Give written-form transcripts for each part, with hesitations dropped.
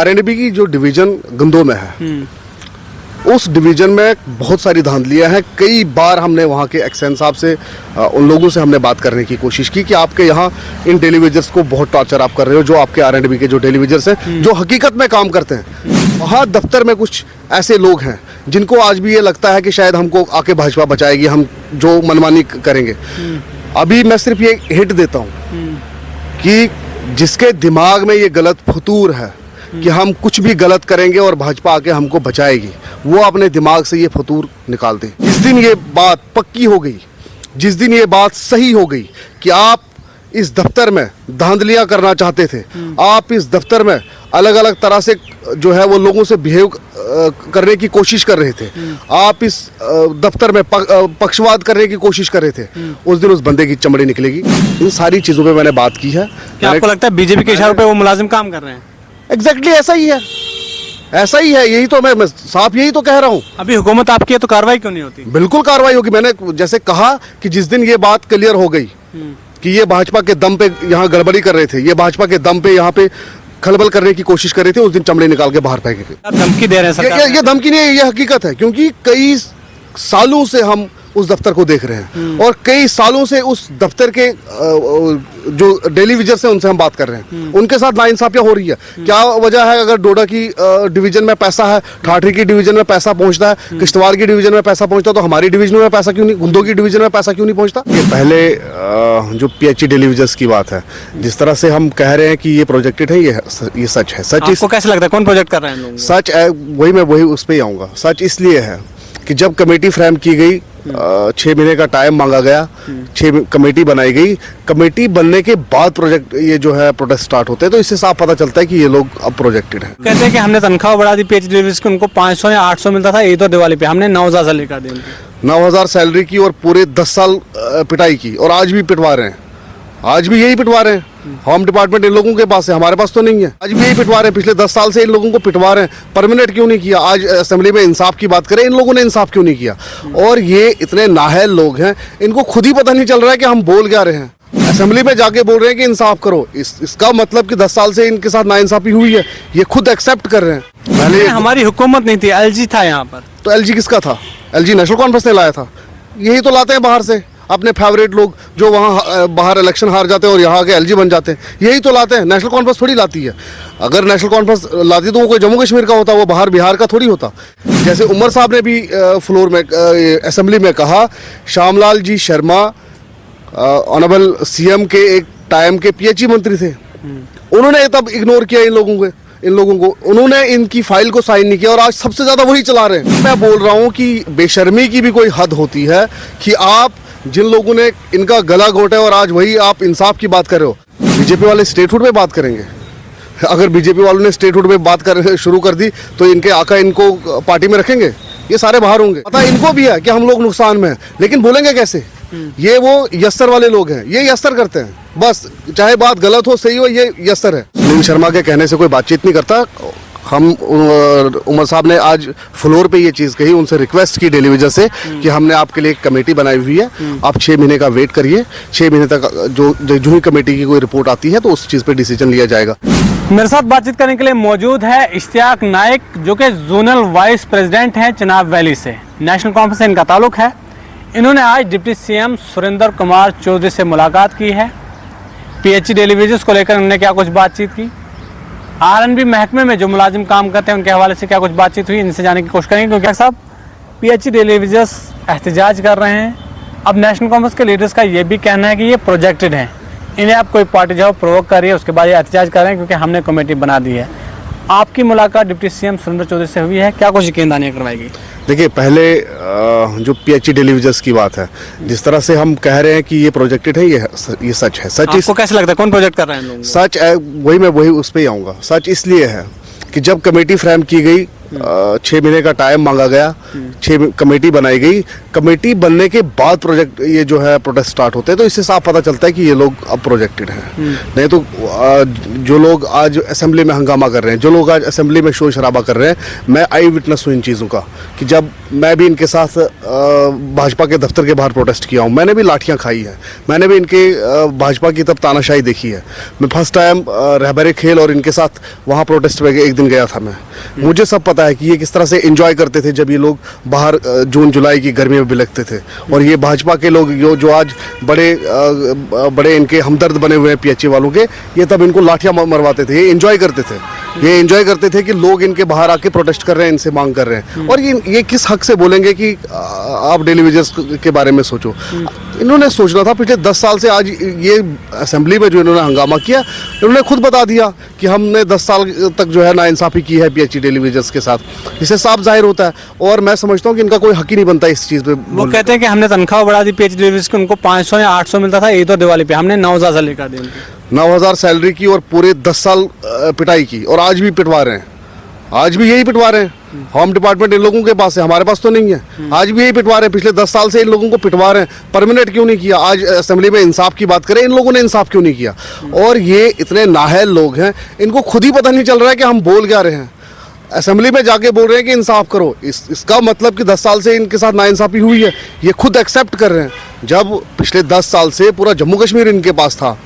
RNB की जो division गंदों में है, उस डिवीजन में बहुत सारी धांधलियां हैं। कई बार हमने वहाँ के एक्सएन साहब से, उन लोगों से हमने बात करने की कोशिश की कि आपके यहाँ इन टेलीविजर्स को बहुत टॉर्चर आप कर रहे हो, जो आपके आरएनबी के जो टेलीविजर्स हैं जो हकीकत में काम करते हैं। वहाँ दफ्तर में कुछ ऐसे लोग हैं जिनको आज भी ये लगता है कि शायद हमको आके भाजपा बचाएगी, हम जो मनमानी करेंगे। अभी मैं सिर्फ ये हिंट देता हूँ कि जिसके दिमाग में ये गलत फतूर है कि हम कुछ भी गलत करेंगे और भाजपा आके हमको बचाएगी, वो अपने दिमाग से ये फतूर निकाल दे। जिस दिन ये बात पक्की हो गई, जिस दिन ये बात सही हो गई कि आप इस दफ्तर में धांधलियां करना चाहते थे, आप इस दफ्तर में अलग अलग तरह से जो है वो लोगों से बिहेव करने की कोशिश कर रहे थे, आप इस दफ्तर में पक्षवाद करने की कोशिश कर रहे थे, उस दिन उस बंदे की चमड़ी निकलेगी। इन सारी चीज़ों पे मैंने बात की है। क्या आपको लगता है बीजेपी के इशारों पे वो मुलाजिम काम कर रहे हैं? एग्जैक्टली ऐसा ही है, ऐसा ही है। यही तो मैं साफ यही तो कह रहा हूँ। अभी हुकूमत आपकी है तो कार्रवाई क्यों नहीं होती? बिल्कुल कार्रवाई होगी। मैंने जैसे कहा कि जिस दिन ये बात क्लियर हो गई कि ये भाजपा के दम पे यहाँ गड़बड़ी कर रहे थे, ये भाजपा के दम पे यहाँ पे खलबल करने की कोशिश कर रहे थे, उस दिन चमड़े निकाल के बाहर फेंकेंगे। धमकी दे रहे हैं सरकार? ये धमकी नहीं है, ये हकीकत है। क्योंकि कई सालों से हम उस दफ्तर को देख रहे हैं और कई सालों से उस दफ्तर के जो टेलीविजन से उनसे हम बात कर रहे हैं, उनके साथ नाइंसाफियां हो रही है। क्या वजह है? अगर डोडा की डिवीजन में पैसा है, ठाठरी की डिवीजन में पैसा पहुंचता है, किश्तवाड़ की डिवीजन में पैसा पहुंचता है, तो हमारी डिवीजन में पैसा क्यों नहीं, गुंदों की डिवीजन में पैसा क्यों नहीं पहुंचता? ये पहले जो पीएचई टेलीविजन की बात है, जिस तरह से हम कह रहे हैं कि ये प्रोजेक्टेड है, ये सच है। सच आपको कैसे लगता है कौन प्रोजेक्ट कर रहे हैं लोग? सच है, वही उस पर ही आऊँगा। सच इसलिए है कि जब कमेटी फ्रेम की गई, 6 महीने का टाइम मांगा गया, 6 कमेटी बनाई गई, कमेटी बनने के बाद प्रोजेक्ट ये जो है प्रोटेस्ट स्टार्ट होते हैं, तो इससे साफ पता चलता है कि ये लोग अब प्रोजेक्टेड है। कहते हैं कि हमने तनख्वाह बढ़ा दी पीएचडी डिलीवरीज की, उनको 500 या 800 मिलता था ईद और दिवाली पे, हमने 9,000 सैलरी कर दी। 9,000 सैलरी की और पूरे 10 साल पिटाई की, और आज भी पिटवा रहे हैं। आज भी यही पिटवा रहे हैं। होम डिपार्टमेंट इन लोगों के पास है, हमारे पास तो नहीं है। आज भी यही पिटवा रहे हैं। पिछले 10 साल से इन लोगों को पिटवा रहे हैं। परमानेंट क्यों नहीं किया? आज असेंबली में इंसाफ की बात करें, इन लोगों ने इंसाफ क्यों नहीं किया? और ये इतने नाहल लोग हैं, इनको खुद ही पता नहीं चल रहा है कि हम बोल क्या रहे हैं। असेंबली में जाके बोल रहे हैं कि इंसाफ करो, इसका मतलब कि 10 साल से इनके साथ नाइंसाफी हुई है, ये खुद एक्सेप्ट कर रहे हैं। पहले हमारी हुकूमत नहीं थी, एलजी था यहाँ पर। तो एलजी किसका था? एलजी नेशनल कॉन्फ्रेंस ने लाया था। यही तो लाते हैं बाहर से अपने फेवरेट लोग, जो वहाँ बाहर इलेक्शन हार जाते हैं और यहाँ आके एलजी बन जाते हैं। यही तो लाते हैं। नेशनल कॉन्फ्रेंस थोड़ी लाती है। अगर नेशनल कॉन्फ्रेंस लाती तो वो कोई जम्मू कश्मीर का होता, वो बाहर बिहार का थोड़ी होता। जैसे उमर साहब ने भी फ्लोर में असेंबली में कहा, श्यामलाल जी शर्मा ऑनरेबल सीएम के एक टाइम के पीएचई मंत्री थे, उन्होंने तब इग्नोर किया इन लोगों को, उन्होंने इनकी फाइल को साइन नहीं किया, और आज सबसे ज्यादा वही चला रहे हैं। मैं बोल रहा हूँ कि बेशर्मी की भी कोई हद होती है कि आप जिन लोगों ने इनका गला घोटा है और आज वही आप इंसाफ की बात कर रहे हो। बीजेपी वाले स्टेटहुड पे बात करेंगे। अगर बीजेपी वालों ने स्टेटहुड पे बात कर शुरू कर दी तो इनके आका इनको पार्टी में रखेंगे? ये सारे बाहर होंगे। पता इनको भी है कि हम लोग नुकसान में हैं, लेकिन बोलेंगे कैसे? ये वो यस्तर वाले लोग हैं, ये यस्तर करते हैं बस, चाहे बात गलत हो सही हो, ये यस्तर है। सुनील शर्मा के कहने से कोई बातचीत नहीं करता। हम उमर साहब ने आज फ्लोर पे ये चीज़ कही, उनसे रिक्वेस्ट की टेलीविजन से कि हमने आपके लिए एक कमेटी बनाई हुई है, आप 6 महीने का वेट करिए। 6 महीने तक जो ही कमेटी की कोई रिपोर्ट आती है तो उस चीज़ पे डिसीजन लिया जाएगा। मेरे साथ बातचीत करने के लिए मौजूद है इश्तियाक नाइक, जो कि जोनल वाइस प्रेसिडेंट हैं चिनाब वैली से। नेशनल कॉन्फ्रेंस से इनका ताल्लुक है। इन्होंने आज डिप्टी सीएम सुरेंद्र कुमार चौधरी से मुलाकात की है। पीएचई टेलीविजन को लेकर उन्होंने क्या कुछ बातचीत की, आरएनबी महकमे में जो मुलाजिम काम करते हैं उनके हवाले से क्या कुछ बातचीत हुई, इनसे जाने की कोशिश करेंगे। क्योंकि साहब पीएचई टेलीविजन एहतजाज कर रहे हैं। अब नेशनल कांग्रेस के लीडर्स का ये भी कहना है कि ये प्रोजेक्टेड है, इन्हें अब कोई पार्टी जो प्रोवोक कर रही है उसके बाद ये एहतजाज कर रहे हैं क्योंकि हमने कमेटी बना दी है। आपकी मुलाकात डिप्टी सीएम सुरेंद्र चौधरी से हुई है, क्या कुछ यकीनदानी करवाएगी? देखिए, पहले जो पीएचई टेलीविजन की बात है, जिस तरह से हम कह रहे हैं कि ये प्रोजेक्टेड है, ये सच है। सच आपको कैसे लगता है कौन प्रोजेक्ट कर रहे हैं लोग? सच है, वही उस पर ही आऊँगा। सच इसलिए है कि जब कमेटी फ्रेम की गई, 6 महीने का टाइम मांगा गया, 6 कमेटी बनाई गई, कमेटी बनने के बाद प्रोजेक्ट ये जो है प्रोटेस्ट स्टार्ट होते हैं, तो इससे साफ पता चलता है कि ये लोग अब प्रोजेक्टेड हैं। नहीं तो जो लोग आज असेंबली में हंगामा कर रहे हैं, जो लोग आज असेंबली में शोर शराबा कर रहे हैं, मैं आई विटनेस हूँ इन चीज़ों का कि जब मैं भी इनके साथ भाजपा के दफ्तर के बाहर प्रोटेस्ट किया हूँ, मैंने भी लाठियाँ खाई हैं, मैंने भी इनके भाजपा की तब तानाशाही देखी है। मैं फर्स्ट टाइम रहबरे खेल और इनके साथ वहाँ प्रोटेस्ट में एक दिन गया था मैं। मुझे सब पता है कि ये किस तरह से एंजॉय करते थे जब ये लोग बाहर जून जुलाई की गर्मी में बिलखते थे। और ये भाजपा के लोग जो आज बड़े इनके हमदर्द बने हुए हैं पीएचई वालों के, ये तब इनको लाठियाँ मरवाते थे। ये एंजॉय करते थे, ये एंजॉय करते थे कि लोग इनके बाहर आके प्रोटेस्ट कर रहे हैं, इनसे मांग कर रहे हैं। और ये किस हक से बोलेंगे कि आप डेली वेजेस के बारे में सोचो। इन्होंने सोचना था पिछले 10 साल से। आज ये असेंबली में जो इन्होंने हंगामा किया, इन्होंने खुद बता दिया कि हमने 10 साल तक जो है नाइंसाफ़ी की है पीएचई डेली वेजेस के साथ। इससे साफ जाहिर होता है। और मैं समझता हूँ कि इनका कोई हक ही नहीं बनता इस चीज़ पे। वो कहते हैं कि हमने तनख्वाह बढ़ा दी पीएचई डेलीवेजर्स की, उनको 500 या 800 मिलता था ईद और दिवाली पे, हमने 9,000 सैलरी कर दी। 9,000 सैलरी की और पूरे 10 साल पिटाई की, और आज भी पिटवा रहे हैं। आज भी यही पिटवा रहे हैं। होम डिपार्टमेंट इन लोगों के पास है, हमारे पास तो नहीं है। आज भी यही पिटवा रहे हैं। पिछले 10 साल से इन लोगों को पिटवा रहे हैं। परमानेंट क्यों नहीं किया? आज असेंबली में इंसाफ की बात करें, इन लोगों ने इंसाफ क्यों नहीं किया? और ये इतने नाहल लोग हैं, इनको खुद ही पता नहीं चल रहा है कि हम बोल क्या रहे हैं। असेंबली में जाके बोल रहे हैं कि इंसाफ करो। इसका मतलब कि 10 साल से इनके साथ नाइंसाफ़ी हुई है, ये खुद एक्सेप्ट कर रहे हैं। जब पिछले 10 साल से पूरा जम्मू कश्मीर इनके पास था,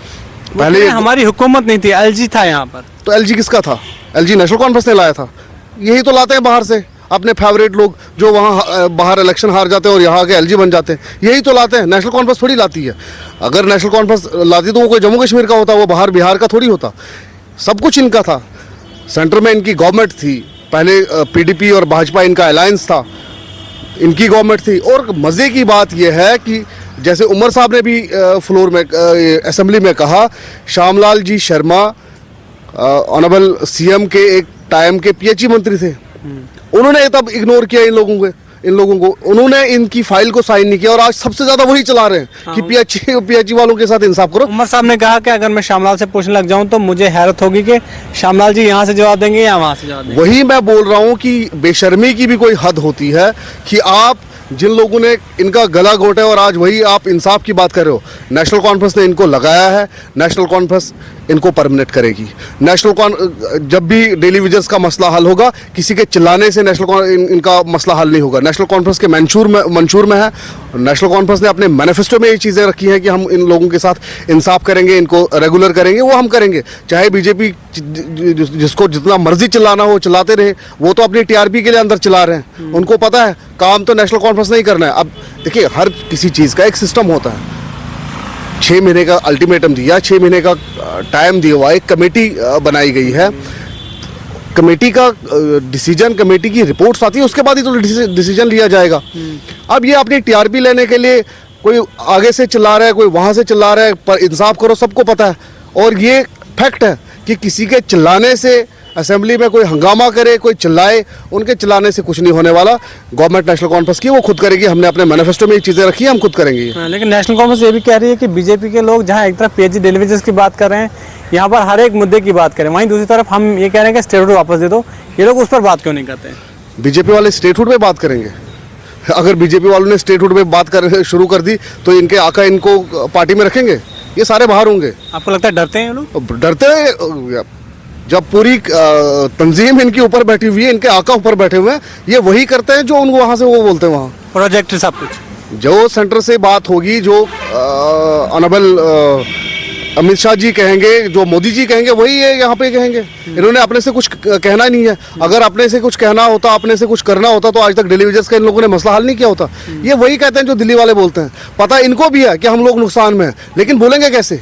पहले हमारी हुकूमत नहीं थी, एलजी था यहाँ पर। तो एलजी किसका था? एलजी नेशनल कॉन्फ्रेंस ने लाया था। यही तो लाते हैं बाहर से अपने फेवरेट लोग जो वहाँ बाहर इलेक्शन हार जाते हैं और यहाँ आके एलजी बन जाते हैं। यही तो लाते हैं। नेशनल कॉन्फ्रेंस थोड़ी लाती है। अगर नेशनल कॉन्फ्रेंस लाती तो वो कोई जम्मू कश्मीर का होता, वो बाहर बिहार का थोड़ी होता। सब कुछ इनका था। सेंटर में इनकी गवर्नमेंट थी, पहले पीडीपी और भाजपा इनका अलायंस था, इनकी गवर्नमेंट थी। और मज़े की बात यह है कि जैसे उमर साहब ने भी फ्लोर में असेंबली में कहा, श्यामलाल जी शर्मा ऑनरेबल सीएम के एक टाइम के पीएचई मंत्री थे। उन्होंने तब इग्नोर किया इन लोगों को। उन्होंने इनकी फाइल को साइन नहीं किया, और आज सबसे ज्यादा वही चला रहे हैं कि पीएचई वालों के साथ इंसाफ करो। उमर साहब ने कहा कि अगर मैं श्यामलाल से पूछने लग जाऊं तो मुझे हैरत होगी कि श्यामलाल जी यहाँ से जवाब देंगे या वहाँ से जवाब देंगे। वही मैं बोल रहा हूँ कि बेशर्मी की भी कोई हद होती है कि आप जिन लोगों ने इनका गला घोटा है और आज वही आप इंसाफ की बात कर रहे हो। नेशनल कॉन्फ्रेंस ने इनको लगाया है, नेशनल कॉन्फ्रेंस इनको परमानेंट करेगी। जब भी डेली वेजेस का मसला हल होगा, किसी के चिल्लाने से इनका मसला हल नहीं होगा। नेशनल कॉन्फ्रेंस के मंशूर में है। नेशनल कॉन्फ्रेंस ने अपने मैनिफेस्टो में ये चीज़ें रखी हैं कि हम इन लोगों के साथ इंसाफ करेंगे, इनको रेगुलर करेंगे। वो हम करेंगे, चाहे बीजेपी जिसको जितना मर्जी चिल्लाना हो चिल्लाते रहे। वो तो अपनी टीआरपी के लिए अंदर चिल्ला रहे हैं, उनको पता है काम तो नेशनल कॉन्फ्रेंस नहीं करना है। अब देखिए, हर किसी चीज़ का एक सिस्टम होता है। 6 महीने का अल्टीमेटम दिया, 6 महीने का टाइम दिया हुआ, एक कमेटी बनाई गई है। कमेटी का डिसीजन, कमेटी की रिपोर्ट्स आती है, उसके बाद ही तो डिसीजन लिया जाएगा। अब ये अपनी टीआरपी लेने के लिए कोई आगे से चिल्ला रहा है, कोई वहाँ से चिल्ला रहा है, पर इंसाफ करो, सबको पता है। और ये फैक्ट है कि किसी के चिल्लाने से असेंबली में कोई हंगामा करे, कोई चिल्लाए, उनके चिल्लाने से कुछ नहीं होने वाला। गवर्नमेंट नेशनल कॉन्फ्रेंस की वो खुद करेगी। हमने अपने मैनिफेस्टो में ये चीज़ें रखी है, हम खुद करेंगे। लेकिन नेशनल कॉन्फ्रेंस ये भी कह रही है कि बीजेपी के लोग जहां एक तरफ पीएचई डेली वेजेस की बात कर रहे हैं, यहाँ पर हर एक मुद्दे की बात करें, वहीं दूसरी तरफ हम ये कह रहे हैं कि स्टेटहुड वापस दे दो। ये लोग उस पर बात क्यों नहीं करते? बीजेपी वाले स्टेटहुड पे बात करेंगे। अगर बीजेपी वालों ने स्टेटहुड पे बात शुरू कर दी तो इनके आका इनको पार्टी में रखेंगे? ये सारे बाहर होंगे। आपको लगता है डरते हैं ये लोग? डरते हैं। जब पूरी तंजीम इनके ऊपर बैठी हुई है, इनके आका ऊपर बैठे हुए हैं, ये वही करते हैं जो उनको वहाँ से वो बोलते हैं। वहाँ प्रोजेक्ट सब कुछ जो सेंटर से बात होगी, जो ऑनरेबल अमित शाह जी कहेंगे, जो मोदी जी कहेंगे, वही ये यहाँ पे कहेंगे। इन्होंने अपने से कुछ कहना नहीं है। अगर अपने से कुछ कहना होता, अपने से कुछ करना होता, तो आज तक डेली वेजेस का इन लोगों ने मसला हल नहीं किया होता। ये वही कहते हैं जो दिल्ली वाले बोलते हैं। पता इनको भी है कि हम लोग नुकसान में हैं, लेकिन बोलेंगे कैसे?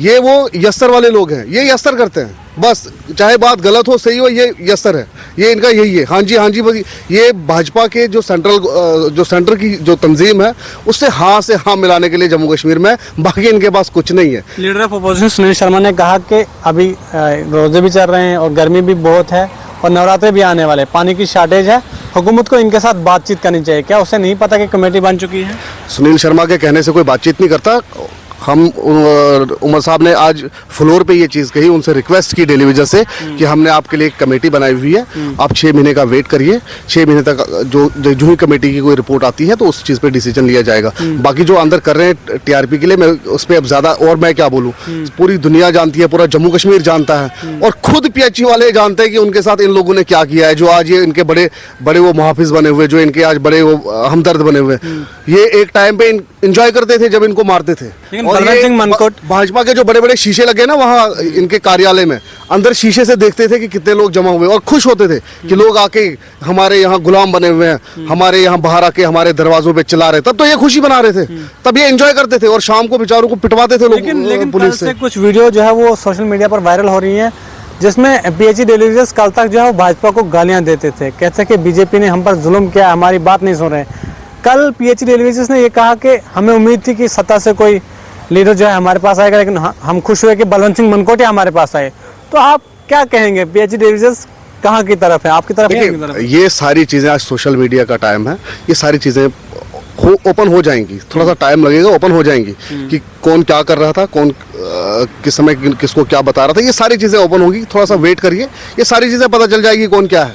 ये वो यस्तर वाले लोग हैं, ये यस्तर करते हैं बस। चाहे बात गलत हो सही हो, ये यस्तर है, ये इनका यही है। हाँ जी बस। ये भाजपा के जो सेंटर की जो तंजीम है, उससे हाँ मिलाने के लिए जम्मू कश्मीर में, बाकी इनके पास कुछ नहीं है। Leader of opposition Sunil Sharma ने कहा कि अभी रोजे भी चल रहे हैं और गर्मी भी बहुत है और नवरात्रे भी आने वाले, पानी की शॉर्टेज है, हुकूमत को इनके साथ बातचीत करनी चाहिए। क्या उसे नहीं पता कि कमेटी बन चुकी है? सुनील शर्मा के कहने से कोई बातचीत नहीं करता। हम उमर साहब ने आज फ्लोर पे ये चीज़ कही, उनसे रिक्वेस्ट की टेलीविजन से कि हमने आपके लिए एक कमेटी बनाई हुई है, आप 6 महीने का वेट करिए, 6 महीने तक जो ही कमेटी की कोई रिपोर्ट आती है तो उस चीज़ पे डिसीजन लिया जाएगा। बाकी जो अंदर कर रहे हैं टीआरपी के लिए, मैं उस पर अब ज़्यादा और मैं क्या बोलूँ, पूरी दुनिया जानती है, पूरा जम्मू कश्मीर जानता है और खुद पीएचई वाले जानते हैं कि उनके साथ इन लोगों ने क्या किया है, जो आज ये इनके बड़े बड़े वो मुहाफिज बने हुए, जो इनके आज बड़े वो हमदर्द बने हुए। ये एक टाइम पे इंजॉय करते थे जब इनको मारते थे। और ये भाजपा के जो बड़े बड़े शीशे लगे ना वहाँ इनके कार्यालय में, अंदर शीशे से देखते थे कि कितने लोग जमा हुए और खुश होते थे कि लोग आके हमारे यहाँ गुलाम बने हुए हैं, हमारे यहाँ बाहर आके हमारे दरवाजों पे चिल्ला रहे। तब तो ये खुशी बना रहे थे, तब ये एंजॉय करते थे और शाम को बेचारों को पिटवाते थे लोग पुलिस से। कुछ वीडियो जो है वो सोशल मीडिया पर वायरल हो रही है जिसमें पीएचई डेलीगेट्स कल तक जो है वो भाजपा को गालियां देते थे, कहते कि बीजेपी ने हम पर जुल्म किया, हमारी बात नहीं सुन रहे। कल पीएचई डेलीगेट्स ने ये कहा कि हमें उम्मीद थी कि सत्ता से कोई लीडर जो है हमारे पास आएगा, लेकिन हम खुश हुए कि बलवंत सिंह मनकोटिया हमारे पास आए। तो आप क्या कहेंगे, पीएचई डेलीगेट्स कहाँ की तरफ है, आपकी तरफ है? ये सारी चीज़ें, आज सोशल मीडिया का टाइम है, ये सारी चीज़ें ओपन हो जाएंगी, थोड़ा सा टाइम लगेगा, ओपन हो जाएंगी कि कौन क्या कर रहा था, कौन किस समय किसको क्या बता रहा था, ये सारी चीज़ें ओपन होगी। थोड़ा सा वेट करिए, ये सारी चीज़ें पता चल जाएगी कौन क्या है।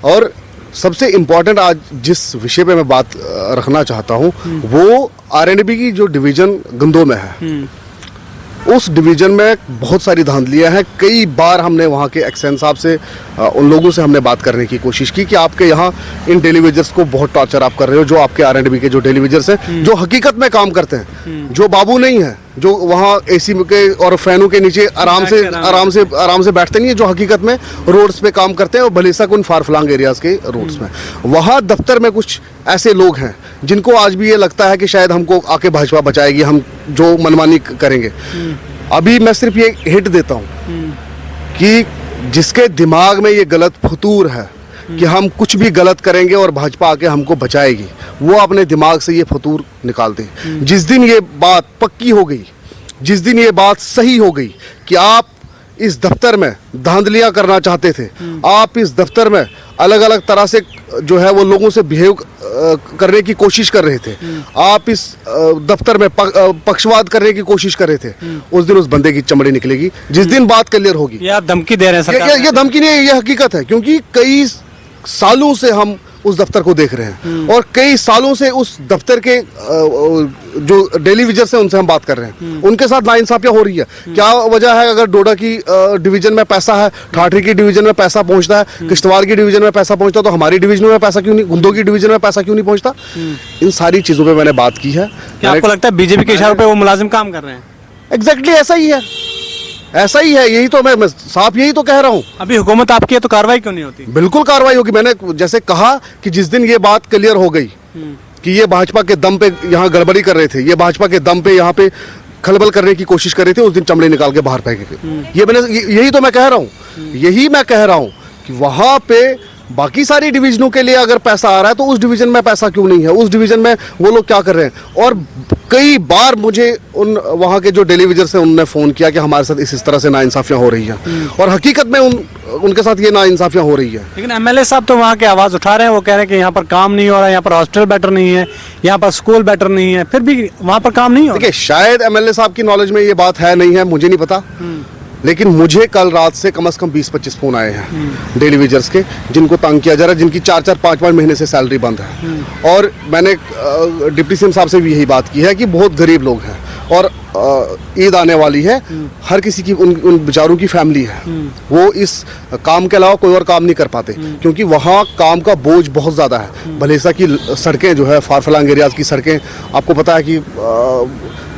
और सबसे इम्पोर्टेंट आज जिस विषय पे मैं बात रखना चाहता हूँ वो आरएनबी की जो डिवीज़न गंदों में है, उस डिवीज़न में बहुत सारी धांधलियाँ हैं। कई बार हमने वहाँ के एक्शन साहब से, उन लोगों से हमने बात करने की कोशिश की कि आपके यहाँ इन टेलीविजर्स को बहुत टॉर्चर आप कर रहे हो, जो आपके आरएनबी के जो टेलीविजर्स हैं, जो हकीकत में काम करते हैं, जो बाबू नहीं है, जो वहाँ एसी के और फैनों के नीचे आराम से बैठते नहीं है, जो हकीकत में रोड्स पे काम करते हैं और भलेसक उन फारफलांग एरियाज़ के रोड्स में। वहाँ दफ्तर में कुछ ऐसे लोग हैं जिनको आज भी ये लगता है कि शायद हमको आके भाजपा बचाएगी, हम जो मनमानी करेंगे। अभी मैं सिर्फ ये हिंट देता हूँ कि जिसके दिमाग में ये गलत फतूर है कि हम कुछ भी गलत करेंगे और भाजपा आके हमको बचाएगी, वो अपने दिमाग से ये फतूर निकाल दे। जिस दिन ये बात पक्की हो गई, जिस दिन ये बात सही हो गई कि आप इस दफ्तर में धांधलियां करना चाहते थे, आप इस दफ्तर में अलग अलग तरह से जो है वो लोगों से बिहेव करने की कोशिश कर रहे थे, आप इस दफ्तर में पक्षवाद करने की कोशिश कर रहे थे, उस दिन उस बंदे की चमड़ी निकलेगी। जिस दिन बात क्लियर होगी। ये आप धमकी दे रहे हैं सरकार? ये धमकी नहीं है, ये हकीकत है, क्योंकि कई सालों से हम उस दफ्तर को देख रहे हैं और कई सालों से उस दफ्तर के जो डेलीविजर्स हैं उनसे हम बात कर रहे हैं, उनके साथ नाइंसाफियां हो रही है। क्या वजह है? अगर डोडा की डिवीजन में पैसा है, ठाठरी की डिवीजन में पैसा पहुंचता है, किश्तवाड़ की डिवीजन में पैसा पहुंचता है, तो हमारी डिवीजन में पैसा क्यों नहीं, गुंदों की डिवीजन में पैसा क्यों नहीं पहुंचता? इन सारी चीजों पर मैंने बात की है। क्या आपको लगता है बीजेपी के इशारों पर वो मुलाजिम काम कर रहे हैं? एग्जैक्टली ऐसा ही है, ऐसा ही है, यही तो मैं साफ यही तो कह रहा हूँ। अभी हुकूमत आपकी है तो कार्रवाई क्यों नहीं होती? बिल्कुल कार्रवाई होगी। मैंने जैसे कहा कि जिस दिन ये बात क्लियर हो गई कि ये भाजपा के दम पे यहाँ गड़बड़ी कर रहे थे, ये भाजपा के दम पे यहाँ पे खलबल करने की कोशिश कर रहे थे, उस दिन चमड़े निकाल के बाहर फेंकेंगे। यही तो मैं कह रहा हूँ, यही मैं कह रहा हूँ कि वहाँ पे बाकी सारी डिवीजनों के लिए अगर पैसा आ रहा है तो उस डिवीजन में पैसा क्यों नहीं है, उस डिवीजन में वो लोग क्या कर रहे हैं। और कई बार मुझे उन वहाँ के जो डेलीविजर्स हैं उन्होंने फ़ोन किया कि हमारे साथ इस तरह से नाइंसाफियाँ हो रही हैं, और हकीकत में उनके साथ ये नाइंसाफियाँ हो रही है। लेकिन एमएलए साहब तो वहाँ की आवाज़ उठा रहे हैं, वो कह रहे हैं कि यहाँ पर काम नहीं हो रहा है, यहाँ पर हॉस्टल बेटर नहीं है, यहाँ पर स्कूल बेटर नहीं है, फिर भी वहाँ पर काम नहीं हो रहा। देखिए, शायद एमएलए साहब की नॉलेज में ये बात है नहीं है, मुझे नहीं पता, लेकिन मुझे कल रात से कम से कम 20-25 फ़ोन आए हैं डेलीविजर्स के, जिनको तंग किया जा रहा है, जिनकी 4-4, 5-5 महीने से सैलरी बंद है। और मैंने डिप्टी सीएम साहब से भी यही बात की है कि बहुत गरीब लोग हैं और ईद आने वाली है, हर किसी की उन बेचारों की फैमिली है, वो इस काम के अलावा कोई और काम नहीं कर पाते, क्योंकि वहाँ काम का बोझ बहुत ज़्यादा है। भलेसा की सड़कें जो है, फारफलांग एरियाज़ की सड़कें, आपको पता है कि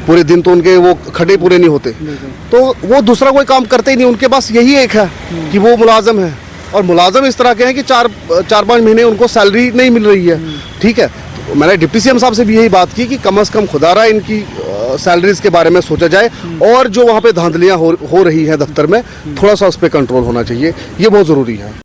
पूरे दिन तो उनके वो खड्डे पूरे नहीं होते, तो वो दूसरा कोई काम करते ही नहीं, उनके पास यही एक है कि वो मुलाजम है। और मुलाजम इस तरह के हैं कि 4-5 महीने उनको सैलरी नहीं मिल रही है। ठीक है, तो मैंने डिप्टी सीएम साहब से भी यही बात की कि कम से कम खुदारा इनकी सैलरीज के बारे में सोचा जाए, और जो वहाँ पे धांधलियाँ हो रही हैं दफ्तर में, थोड़ा सा उस पर कंट्रोल होना चाहिए, ये बहुत ज़रूरी है।